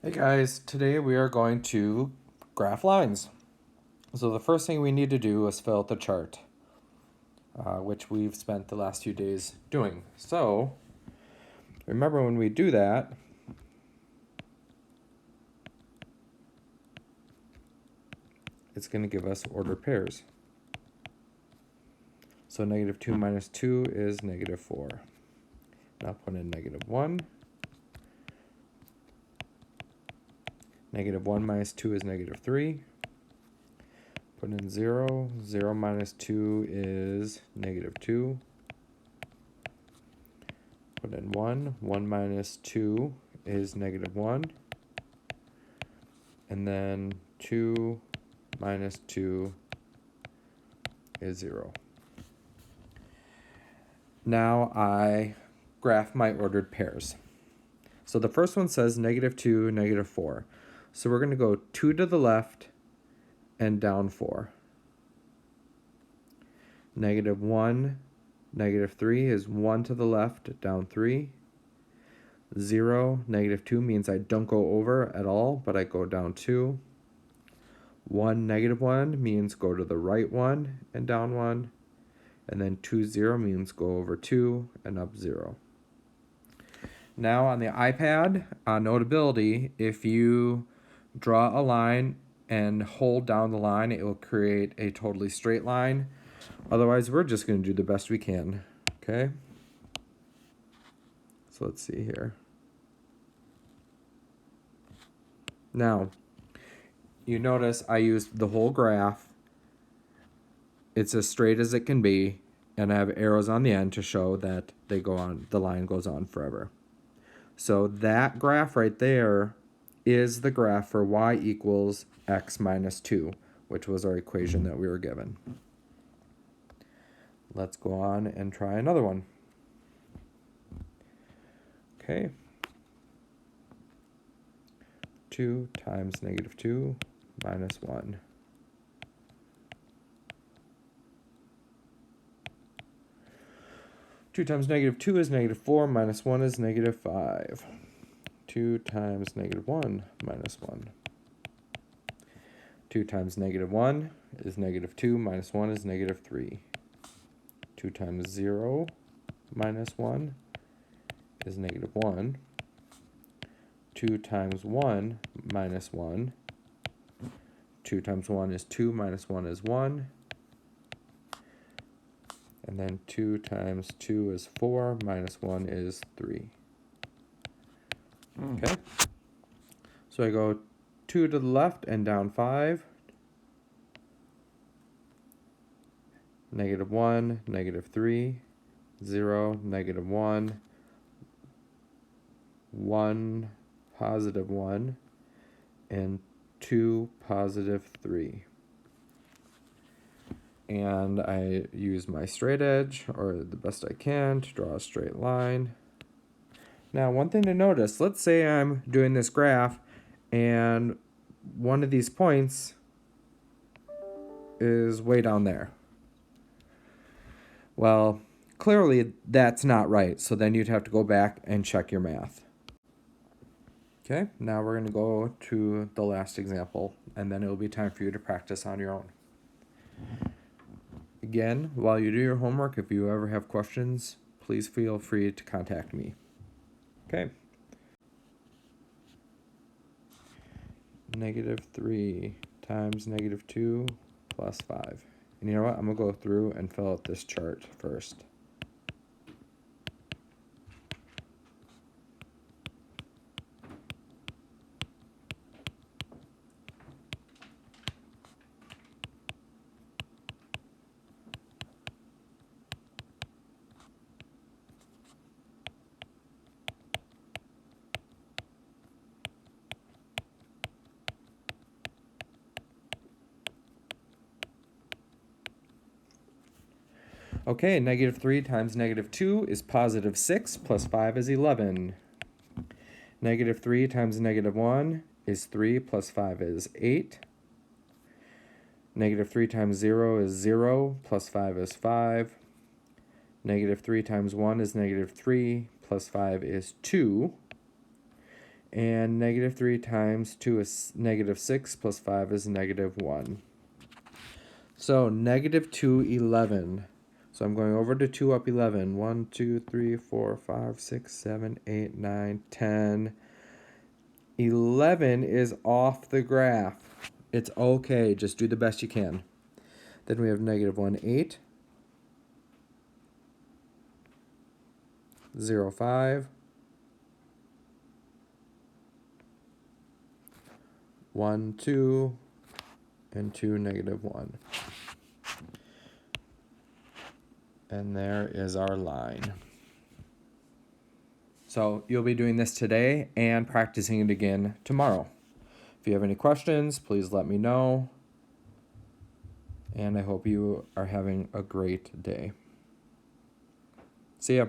Hey guys, today we are going to graph lines. So the first thing we need to do is fill out the chart, which we've spent the last few days doing. So remember when we do that, it's going to give us ordered pairs. So -2 minus 2 is -4. Now put in -1. -1 minus 2 is -3. Put in 0. 0 minus 2 is -2. Put in 1. 1 minus 2 is -1. And then 2 minus 2 is 0. Now I graph my ordered pairs. So the first one says -2, -4. So we're going to go 2 to the left and down 4. -1, -3 is 1 to the left, down 3. 0, -2 means I don't go over at all, but I go down 2. 1, -1 means go to the right 1 and down 1. And then 2, 0 means go over 2 and up 0. Now on the iPad, Notability, if you draw a line and hold down the line, it will create a totally straight line. Otherwise, we're just going to do the best we can. Okay? So let's see here. Now, you notice I used the whole graph. It's as straight as it can be, and I have arrows on the end to show that they go on, the line goes on forever. So that graph right there is the graph for y equals x minus 2, which was our equation that we were given. Let's go on and try another one. Okay. 2 times -2 minus 1. 2 times -2 is -4, minus 1 is -5. 2 times -1 minus 1. 2 times -1 is -2, minus 1 is -3. 2 times 0 minus 1 is -1. 2 times 1 minus 1. 2 times 1 is 2, minus 1 is 1. And then 2 times 2 is 4, minus 1 is 3. Okay? So I go 2 to the left and down 5. -1, -3, 0, -1, 1, +1, and 2, +3. And I use my straight edge, or the best I can, to draw a straight line. Now, one thing to notice, let's say I'm doing this graph, and one of these points is way down there. Well, clearly that's not right, so then you'd have to go back and check your math. Okay, now we're going to go to the last example, and then it'll be time for you to practice on your own. Again, while you do your homework, if you ever have questions, please feel free to contact me. Okay. -3 times -2 plus 5. And you know what? I'm going to go through and fill out this chart first. Okay, -3 times -2 is +6, plus 5 is 11. -3 times -1 is 3, plus 5 is 8. -3 times 0 is 0, plus 5 is 5. -3 times 1 is -3, plus 5 is 2. And negative 3 times 2 is negative 6, plus 5 is negative 1. So negative 2, 11. So I'm going over to 2 up 11. 1, 2, 3, 4, 5, 6, 7, 8, 9, 10. 11 is off the graph. It's okay. Just do the best you can. Then we have negative 1, 8. 0, 5. 1, 2. And 2, negative 1. And there is our line. So you'll be doing this today and practicing it again tomorrow. If you have any questions, please let me know. And I hope you are having a great day. See ya.